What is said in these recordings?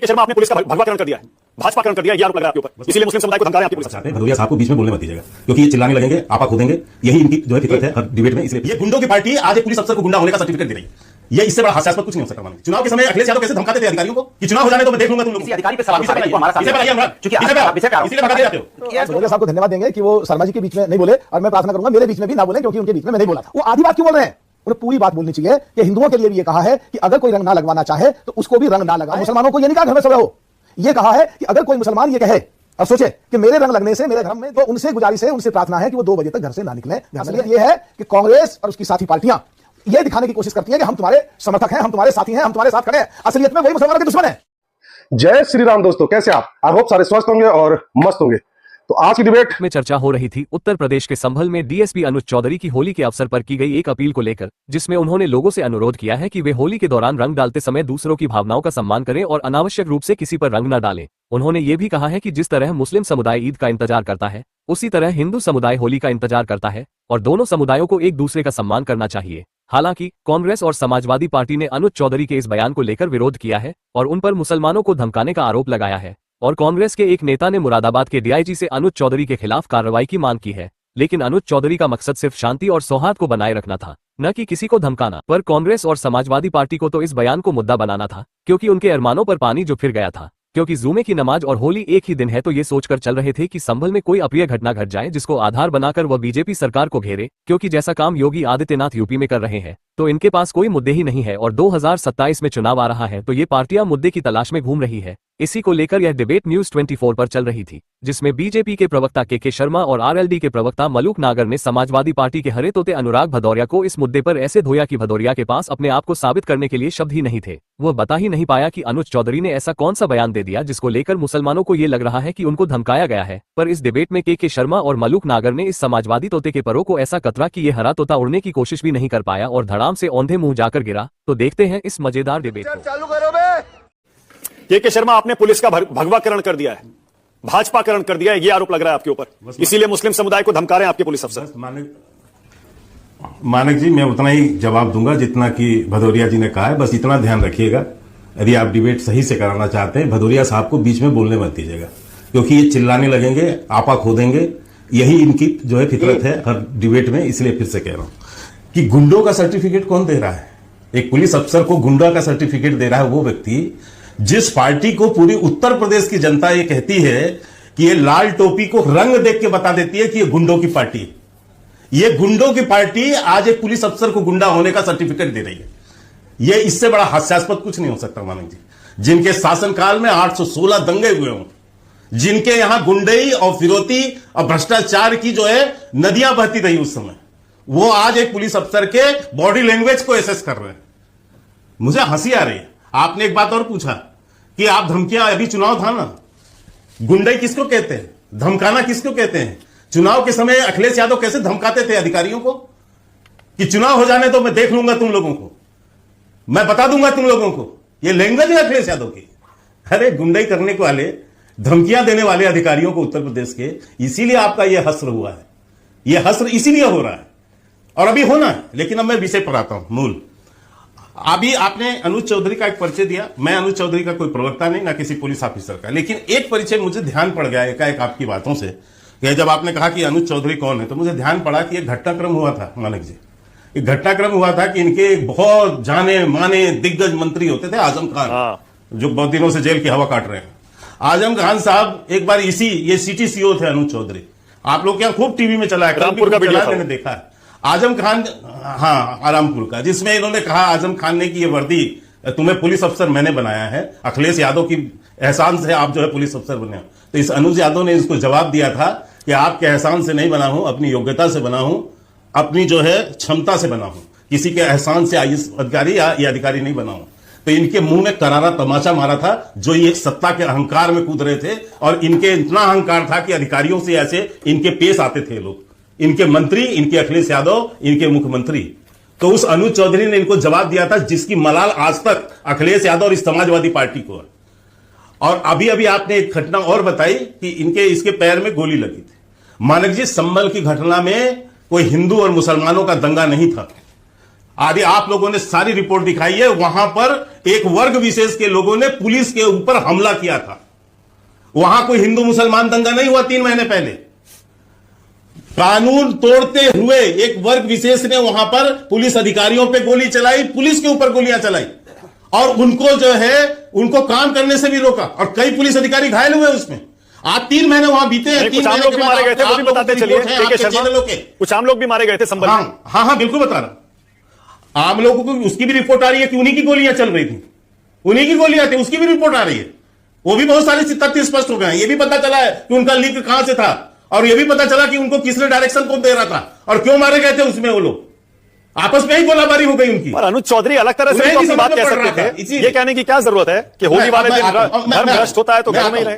शर्मा, आपने पुलिस का भगवाकरण कर दिया है, भाजपाकरण कर दिया, ये आरोप लग रहा है आपके ऊपर, इसीलिए मुस्लिम समुदाय को धमका रहे हैं आपकी पुलिस। चाहते हैं भदौरिया साहब को बीच में बोलने मत दीजिएगा, क्योंकि ये चिल्लाने लगेंगे, आपा खोदेंगे, यही इनकी जो है फितरत है हर डिबेट में। इसलिए ये गुंडों की पार्टी आज एक पुलिस अफसर को गुंडा होने का सर्टिफिकेट दे रही है। ये इससे बड़ा हास्यास्पद कुछ नहीं हो सकता। मानिए चुनाव के समय अखिलेश यादव कैसे धमकाते थे अधिकारियों को कि चुनाव हो जाने तो मैं देख लूंगा तुम लोग। अधिकारी पे सवाल उठाइए, हमारा साथ इसीलिए भगा दे जाते हो। भदौरिया साहब को धन्यवाद देंगे कि वो शर्मा जी के बीच में नहीं बोले, और मैं प्रार्थना करूंगा मेरे बीच में भी ना बोले, क्योंकि उनके बीच में मैं नहीं बोला था। वो आधी बात क्यों बोल रहे हैं? उन्हें पूरी बात बोलनी चाहिए कि हिंदुओं के लिए भी ये कहा है कि अगर कोई रंग ना लगवाना चाहे तो उसको भी रंग ना लगाए। मुसलमानों को ये नहीं कहा घर में सब रहो, ये कहा है कि अगर कोई मुसलमान ये कहे, अब सोचे कि मेरे रंग लगने से मेरे घर में, तो उनसे गुजारिश है, उनसे प्रार्थना है कि वो 2 बजे तक घर से ना निकले। असलियत ये है कि कांग्रेस और उसकी साथी पार्टियां ये दिखाने की कोशिश करती हैं कि हम तुम्हारे समर्थक हैं, हम तुम्हारे साथी हैं, हम तुम्हारे साथ खड़े हैं। असलियत में वही मुसलमानों के दुश्मन है। जय श्री राम दोस्तों, कैसे आप? आई होप सारे स्वस्थ होंगे और मस्त होंगे। तो आज की डिबेट में चर्चा हो रही थी उत्तर प्रदेश के संभल में डीएसपी अनुज चौधरी की होली के अवसर पर की गई एक अपील को लेकर, जिसमें उन्होंने लोगों से अनुरोध किया है कि वे होली के दौरान रंग डालते समय दूसरों की भावनाओं का सम्मान करें और अनावश्यक रूप से किसी पर रंग न डालें। उन्होंने ये भी कहा है कि जिस तरह मुस्लिम समुदाय ईद का इंतजार करता है, उसी तरह हिंदू समुदाय होली का इंतजार करता है और दोनों समुदायों को एक दूसरे का सम्मान करना चाहिए। हालांकि कांग्रेस और समाजवादी पार्टी ने अनुज चौधरी के इस बयान को लेकर विरोध किया है और उन पर मुसलमानों को धमकाने का आरोप लगाया है। और कांग्रेस के एक नेता ने मुरादाबाद के डीआईजी से अनुज चौधरी के खिलाफ कार्रवाई की मांग की है, लेकिन अनुज चौधरी का मकसद सिर्फ शांति और सौहार्द को बनाए रखना था, न कि किसी को धमकाना। पर कांग्रेस और समाजवादी पार्टी को तो इस बयान को मुद्दा बनाना था, क्योंकि उनके अरमानों पर पानी जो फिर गया था, क्योंकि जुमे की नमाज और होली एक ही दिन है, तो ये सोचकर चल रहे थे कि संभल में कोई अप्रिय घटना घट जाए जिसको आधार बनाकर वह बीजेपी सरकार को घेरे, क्योंकि जैसा काम योगी आदित्यनाथ यूपी में कर रहे हैं तो इनके पास कोई मुद्दे ही नहीं है और 2027 में चुनाव आ रहा है, तो ये पार्टियां मुद्दे की तलाश में घूम रही है। इसी को लेकर यह डिबेट न्यूज 24 पर चल रही थी, जिसमें बीजेपी के प्रवक्ता के शर्मा और आरएलडी के प्रवक्ता मलूक नागर ने समाजवादी पार्टी के हरे तोते अनुराग भदौरिया को इस मुद्दे पर ऐसे धोया कि भदौरिया के पास अपने आप को साबित करने के लिए शब्द ही नहीं थे। वह बता ही नहीं पाया कि अनुज चौधरी ने ऐसा कौन सा बयान दे दिया जिसको लेकर मुसलमानों को ये लग रहा है कि उनको धमकाया गया है। पर इस डिबेट में के शर्मा और मलूक नागर ने इस समाजवादी तोते के परों को ऐसा कतरा कि ये हरा तोता उड़ने की कोशिश भी नहीं कर पाया और धड़ाम से औंधे मुंह जाकर गिरा। तो देखते हैं इस मजेदार डिबेट को। चालू करो बे। के शर्मा, आपने पुलिस का भगवाकरण कर दिया है, भाजपाकरण कर दिया है, ये आरोप लग रहा है आपके ऊपर, इसीलिए मुस्लिम समुदाय को धमका रहे हैं आपके पुलिस अफसर। मानक जी, मैं उतना ही जवाब दूंगा जितना कि भदौरिया जी ने कहा है। बस इतना ध्यान रखिएगा, यदि आप डिबेट सही से कराना चाहते हैं, भदौरिया साहब को बीच में बोलने मत दीजिएगा, क्योंकि ये चिल्लाने लगेंगे, आपा खोदेंगे, यही इनकी जो है फितरत है हर डिबेट में। इसलिए फिर से कह रहा हूं कि गुंडों का सर्टिफिकेट कौन दे रहा है? एक पुलिस अफसर को गुंडा का सर्टिफिकेट दे रहा है वो व्यक्ति जिस पार्टी को पूरी उत्तर प्रदेश की जनता ये कहती है कि ये लाल टोपी को रंग देख के बता देती है कि ये गुंडों की पार्टी है। ये गुंडों की पार्टी आज एक पुलिस अफसर को गुंडा होने का सर्टिफिकेट दे रही है। ये इससे बड़ा हास्यास्पद कुछ नहीं हो सकता। मानक जी, जिनके शासनकाल में 816 दंगे हुए हों, जिनके यहां गुंडई और फिरौती और भ्रष्टाचार की जो है नदियां बहती रही उस समय, वो आज एक पुलिस अफसर के बॉडी लैंग्वेज को एसेस कर रहे हैं। मुझे हंसी आ रही है। आपने एक बात और पूछा कि आप धमकियां, अभी चुनाव था ना, गुंडई किसको कहते हैं, धमकाना किसको कहते हैं? चुनाव के समय अखिलेश यादव कैसे धमकाते थे अधिकारियों को कि चुनाव हो जाने तो मैं देख लूंगा तुम लोगों को, मैं बता दूंगा तुम लोगों को। ये लैंग्वेज है अखिलेश यादव की। अरे गुंडई करने के वाले, धमकियां देने वाले अधिकारियों को उत्तर प्रदेश के, इसीलिए आपका यह हस्र हुआ है। यह हस्र इसीलिए हो रहा है और अभी होना है। लेकिन अब मैं विषय पर आता हूं मूल। अभी आपने अनुज चौधरी का एक परिचय दिया। मैं अनुज चौधरी का कोई प्रवक्ता नहीं, ना किसी पुलिस ऑफिसर का, लेकिन एक परिचय मुझे ध्यान पड़ गया एकाएक आपकी बातों से कि जब आपने कहा कि अनुज चौधरी कौन है, तो मुझे ध्यान पड़ा कि एक घटनाक्रम हुआ था। मानक जी, एक घटनाक्रम हुआ था कि इनके बहुत जाने माने दिग्गज मंत्री होते थे, आजम खान, जो बहुत दिनों से जेल की हवा काट रहे हैं। आजम खान साहब एक बार ये सिटी सीओ थे अनुज चौधरी। आप लोग क्या खूब टीवी में चलाया, रामपुर का वीडियो मैंने देखा है। आजम खान, हाँ, आरामपुर का, जिसमें इन्होंने कहा आजम खान ने कि ये वर्दी तुम्हें पुलिस अफसर मैंने बनाया है, अखिलेश यादव की एहसान से आप जो है पुलिस अफसर बने हो। तो इस अनुज यादव ने इसको जवाब दिया था कि आपके एहसान से नहीं बना हूं, अपनी योग्यता से बना हूं, अपनी जो है क्षमता से बना हूं, किसी के एहसान से आईएएस अधिकारी या ये अधिकारी नहीं बना हूं। तो इनके मुंह में करारा तमाचा मारा था, जो ये सत्ता के अहंकार में कूद रहे थे। और इनके इतना अहंकार था कि अधिकारियों से ऐसे इनके पेश आते थे लोग, इनके मंत्री, इनके अखिलेश यादव, इनके मुख्यमंत्री। तो उस अनुज चौधरी ने इनको जवाब दिया था जिसकी मलाल आज तक अखिलेश यादव और इस समाजवादी पार्टी को है। और अभी अभी आपने एक घटना और बताई कि इसके पैर में गोली लगी थी। मानक जी, संभल की घटना में कोई हिंदू और मुसलमानों का दंगा नहीं था। आदि आप लोगों ने सारी रिपोर्ट दिखाई है, वहां पर एक वर्ग विशेष के लोगों ने पुलिस के ऊपर हमला किया था। वहां कोई हिंदू मुसलमान दंगा नहीं हुआ 3 महीने पहले। कानून तोड़ते हुए एक वर्ग विशेष ने वहां पर पुलिस अधिकारियों पे गोली चलाई, पुलिस के ऊपर गोलियां चलाई और उनको जो है उनको काम करने से भी रोका और कई पुलिस अधिकारी घायल हुए उसमें। आज 3 महीने वहां बीते हैं। कुछ आम लोग भी मारे गए थे, वो भी बताते चलिए। कुछ आम लोग भी मारे गए थे संभल में। हाँ, बिल्कुल बता रहा। आम लोगों को उसकी भी रिपोर्ट आ रही है कि उन्हीं की गोलियां चल रही थी, उन्हीं की गोलियां थी, उसकी भी रिपोर्ट आ रही है। वो भी बहुत सारे तथ्य स्पष्ट हो गए हैं। ये भी पता चला है कि उनका लिंक कहां से था और ये भी पता चला कि उनको किसने डायरेक्शन कौन दे रहा था और क्यों मारे गए थे उसमें। वो लोग आपस में ही गोलाबारी हो गई उनकी। और अनुज चौधरी अलग तरह से अपनी बात कह सकते थे। ये कहने की क्या जरूरत है कि होली वाले दिन धर्म भ्रष्ट होता है तो घर में ही रहे।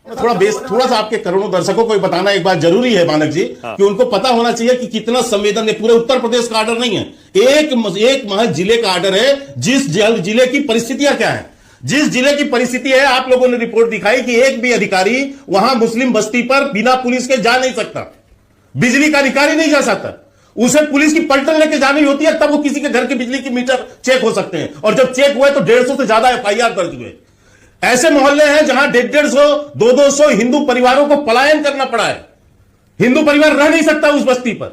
थोड़ा सा आपके करोड़ों दर्शकों को बताना एक बात जरूरी है मानक जी, कि उनको पता होना चाहिए कि कितना संवेदन है। पूरे उत्तर प्रदेश का आर्डर नहीं है, एक महज जिले का आर्डर है। जिस जिले की परिस्थितियां क्या है, जिस जिले की परिस्थिति है, आप लोगों ने रिपोर्ट दिखाई कि एक भी अधिकारी वहां मुस्लिम बस्ती पर बिना पुलिस के जा नहीं सकता। बिजली का अधिकारी नहीं जा सकता, उसे पुलिस की पलटन लेके जानी होती है, तब वो किसी के घर के बिजली की मीटर चेक हो सकते हैं। और जब चेक हुए तो 150 से ज्यादा FIR दर्ज हुए। ऐसे मोहल्ले हैं जहां 150, 200 हिंदू परिवारों को पलायन करना पड़ा है। हिंदू परिवार रह नहीं सकता उस बस्ती पर।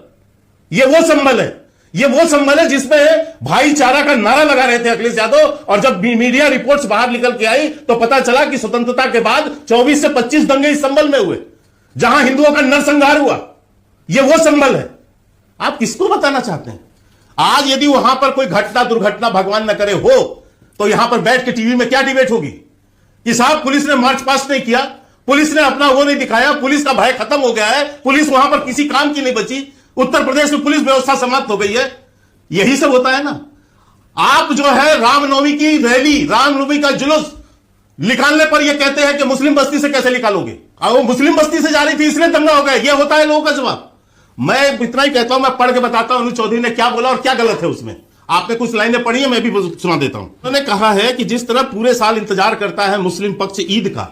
यह वो संबल है, ये वो संबल है जिसमें भाईचारा का नारा लगा रहे थे अखिलेश यादव। और जब मीडिया रिपोर्ट्स बाहर निकल के आई तो पता चला कि स्वतंत्रता के बाद 24 से 25 दंगे इस संबल में हुए, जहां हिंदुओं का नरसंहार हुआ। यह वो संबल है। आप किसको बताना चाहते हैं? आज यदि वहां पर कोई घटना दुर्घटना भगवान न करे हो, तो यहां पर बैठ के टीवी में क्या डिबेट होगी कि साहब पुलिस ने मार्च पास्ट नहीं किया, पुलिस ने अपना वो नहीं दिखाया, पुलिस का भय खत्म हो गया है, पुलिस वहां पर किसी काम की नहीं बची, उत्तर प्रदेश में पुलिस व्यवस्था समाप्त हो गई है। यही सब होता है ना। आप जो है रामनवमी की रैली, रामनवमी का जुलूस निकालने पर यह कहते हैं कि मुस्लिम बस्ती से कैसे निकालोगे? वो मुस्लिम बस्ती से जा रही थी इसलिए दंगा हो गया। यह होता है लोगों का जवाब। मैं इतना ही कहता हूं, मैं पढ़ के बताता हूं अनुज चौधरी ने क्या बोला और क्या गलत है उसमें। आपने कुछ लाइनें पढ़ी है, मैं भी सुना देता हूं। उन्होंने कहा है कि जिस तरह पूरे साल इंतजार करता है मुस्लिम पक्ष ईद का,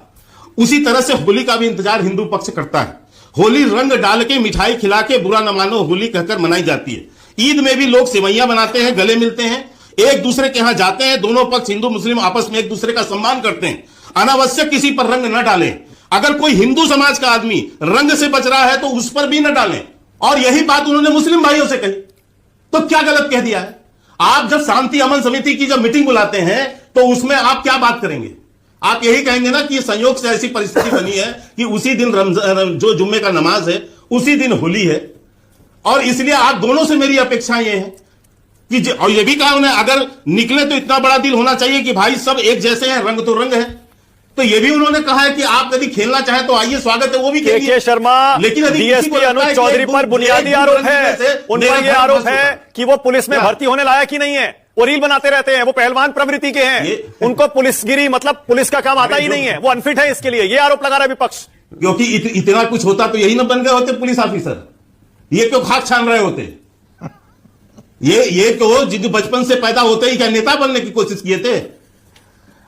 उसी तरह से होली का भी इंतजार हिंदू पक्ष करता है। होली रंग डाल के, मिठाई खिला के, बुरा न मानो होली कहकर मनाई जाती है। ईद में भी लोग सेवैयां बनाते हैं, गले मिलते हैं, एक दूसरे के यहां जाते हैं। दोनों पक्ष हिंदू मुस्लिम आपस में एक दूसरे का सम्मान करते हैं। अनावश्यक किसी पर रंग न डालें। अगर कोई हिंदू समाज का आदमी रंग से बच रहा है तो उस पर भी न डालें। और यही बात उन्होंने मुस्लिम भाइयों से कही, तो क्या गलत कह दिया है? आप जब शांति अमन समिति की जब मीटिंग बुलाते हैं तो उसमें आप क्या बात करेंगे? आप यही कहेंगे ना कि संयोग से ऐसी परिस्थिति बनी है कि उसी दिन जो जुम्मे का नमाज है उसी दिन होली है, और इसलिए आप दोनों से मेरी अपेक्षा ये है कि और ये भी कहा उन्हें अगर निकले तो इतना बड़ा दिल होना चाहिए कि भाई सब एक जैसे हैं, रंग तो रंग है। तो ये भी उन्होंने कहा है कि आप यदि खेलना चाहें तो आइए, स्वागत है, वो भी के शर्मा, लेकिन डीएसपी अनुज चौधरी पर बुनियादी आरोप है, उन पर यह आरोप है कि वो पुलिस में भर्ती होने लायक ही नहीं है, वो रील बनाते रहते हैं, वो पहलवान प्रवृत्ति के हैं, उनको पुलिसगिरी मतलब पुलिस का काम आता ही नहीं है, वो अनफिट है इसके लिए। ये आरोप लगा रहा है विपक्ष। क्योंकि इतना कुछ होता तो यही न बन गए होते पुलिस ऑफिसर। ये क्यों खाक छान रहे होते? ये क्यों जिन बचपन से पैदा होते ही क्या नेता बनने की कोशिश किए थे?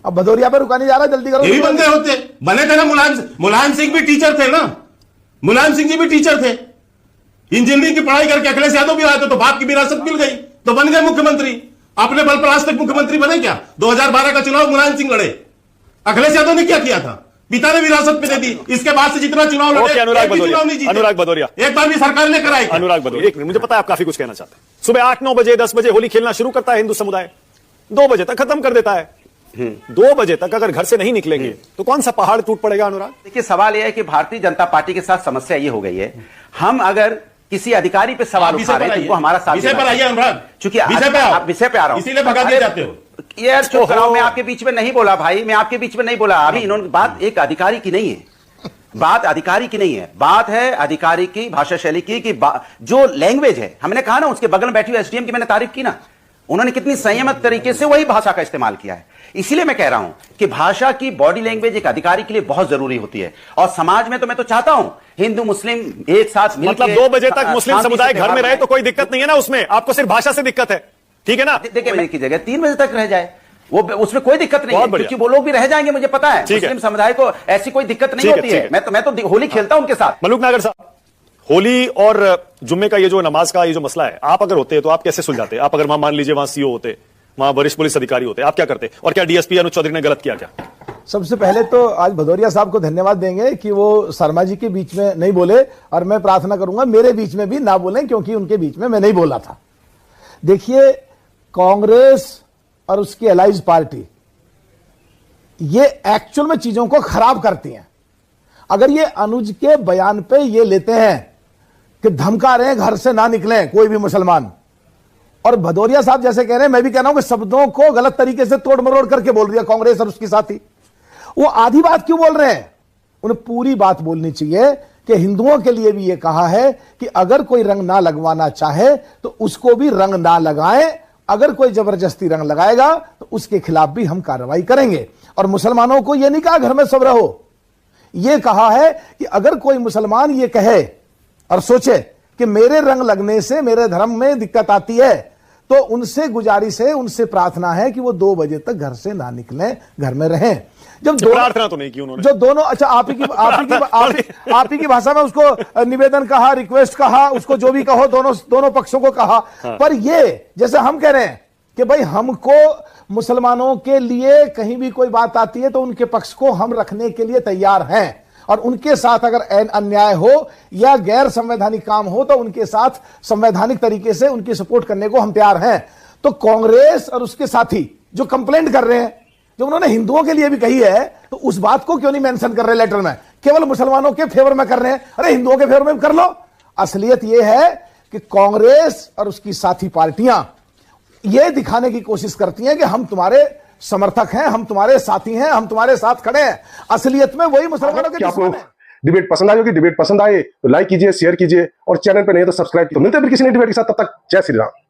अब भदौरिया पे रुका नहीं जा रहा, जल्दी करो। ये भी बन गए होते, बने थे ना। मुलायम सिंह भी टीचर थे ना, मुलायम सिंह जी भी टीचर थे, इंजीनियरिंग की पढ़ाई करके। अखिलेश यादव भी आए थे तो बाप की विरासत मिल गई तो बन गए मुख्यमंत्री। अपने बल पर आज तक मुख्यमंत्री बने क्या? 2012 का चुनाव मुलायम सिंह लड़े, अखिलेश यादव ने क्या किया था? पिता ने विरासत पे दे दी। इसके बाद से जितना चुनाव लड़े, अनुराग भदौरिया एक बार भी सरकार ने कराई। अनुराग भदौरिया, एक मिनट, मुझे पता है आप काफी कुछ कहना चाहते हैं। सुबह 8-9 बजे 10 बजे होली खेलना शुरू करता है हिंदू समुदाय, 2 बजे तक खत्म कर देता है। 2 बजे तक अगर घर से नहीं निकलेंगे तो कौन सा पहाड़ टूट पड़ेगा? अनुराग, देखिए सवाल यह है कि भारतीय जनता पार्टी के साथ समस्या ये हो गई है, हम अगर किसी अधिकारी पे सवाल उठा रहे हैं तो उनको हमारा साथ विषय पर आइए अनुराग, चूंकि विषय पे आ रहा हूं, इसीलिए भगा दिए जाते हो यार। चुप कराओ, मैं आपके बीच में नहीं बोला भाई, मैं आपके बीच में नहीं बोला। अभी इन्होंने बात एक अधिकारी की नहीं है, बात अधिकारी की नहीं है, बात है अधिकारी की भाषा शैली की कि जो लैंग्वेज है, हमने कहा ना उसके बगल में बैठी हुई एसडीएम की मैंने तारीफ की ना, उन्होंने कितनी संयमित तरीके से वही भाषा का इस्तेमाल किया है। इसीलिए मैं कह रहा हूं कि भाषा की बॉडी लैंग्वेज एक अधिकारी के लिए बहुत जरूरी होती है। और समाज में तो मैं तो चाहता हूं हिंदू मुस्लिम एक साथ मिलकर, मतलब 2 बजे तक मुस्लिम समुदाय घर में रहे तो कोई दिक्कत नहीं है ना उसमें, आपको सिर्फ भाषा से दिक्कत है, ठीक है ना? देखिए की जगह 3 बजे तक रह जाए, वो उसमें कोई दिक्कत नहीं है, क्योंकि वो लोग भी रह जाएंगे, मुझे पता है। मुस्लिम समुदाय को ऐसी कोई दिक्कत नहीं होती है। मैं तो होली खेलता हूं उनके साथ। मलूक नागर साहब, होली और जुम्मे का ये जो नमाज का ये जो मसला है, आप अगर होते तो आप कैसे सुलझाते? आप अगर मान लीजिए वहां सीओ होते, वहां वरिष्ठ पुलिस अधिकारी होते, आप क्या करते? और क्या डीएसपी अनुज चौधरी ने गलत किया क्या? सबसे पहले तो आज भदौरिया साहब को धन्यवाद देंगे कि वो शर्मा जी के बीच में नहीं बोले, और मैं प्रार्थना करूंगा मेरे बीच में भी ना बोलें, क्योंकि उनके बीच में मैं नहीं बोला था। देखिए, कांग्रेस और उसकी एलाइज पार्टी ये एक्चुअल में चीजों को खराब करती हैं। अगर ये अनुज के बयान पे ये लेते हैं कि धमका रहे हैं घर से ना निकलें कोई भी मुसलमान, और भदौरिया साहब जैसे कह रहे हैं, मैं भी कह रहा हूं कि शब्दों को गलत तरीके से तोड़ मरोड़ करके बोल दिया कांग्रेस और उसकी साथी, वो आधी बात क्यों बोल रहे हैं? उन्हें पूरी बात बोलनी चाहिए कि हिंदुओं के लिए भी ये कहा है कि अगर कोई रंग ना लगवाना चाहे तो उसको भी रंग ना लगाएं, अगर कोई जबरदस्ती रंग लगाएगा तो उसके खिलाफ भी हम कार्रवाई करेंगे। और मुसलमानों को यह नहीं कहा घर में सब रहो, यह कहा है कि अगर कोई मुसलमान ये कहे और सोचे कि मेरे रंग लगने से मेरे धर्म में दिक्कत आती है, तो उनसे गुजारिश है, उनसे प्रार्थना है कि वो 2 बजे तक घर से ना निकलें, घर में रहें। जब प्रार्थना तो नहीं की उन्होंने, जो दोनों, अच्छा आप ही की भाषा में उसको निवेदन कहा, रिक्वेस्ट कहा, उसको जो भी कहो, दोनों पक्षों को कहा। हाँ। पर ये जैसे हम कह रहे हैं कि भाई हमको मुसलमानों के लिए कहीं भी कोई बात आती है तो उनके पक्ष को हम रखने के लिए तैयार हैं, और उनके साथ अगर अन्याय हो या गैर संवैधानिक काम हो तो उनके साथ संवैधानिक तरीके से उनकी सपोर्ट करने को हम तैयार हैं। तो कांग्रेस और उसके साथी जो कंप्लेंट कर रहे हैं, जो उन्होंने हिंदुओं के लिए भी कही है, तो उस बात को क्यों नहीं मेंशन कर रहे लेटर में? केवल मुसलमानों के फेवर में कर रहे हैं। अरे हिंदुओं के फेवर में कर लो। असलियत यह है कि कांग्रेस और उसकी साथी पार्टियां यह दिखाने की कोशिश करती हैं कि हम तुम्हारे समर्थक हैं, हम तुम्हारे साथी हैं, हम तुम्हारे साथ खड़े हैं। असलियत में वही मुसलमानों के आपको डिबेट पसंद आई होगी, डिबेट पसंद आए तो लाइक कीजिए, शेयर कीजिए, और चैनल पर नहीं तो सब्सक्राइब कीजिए। मिलते हैं फिर किसी नई डिबेट के साथ, तब तक जय श्री राम।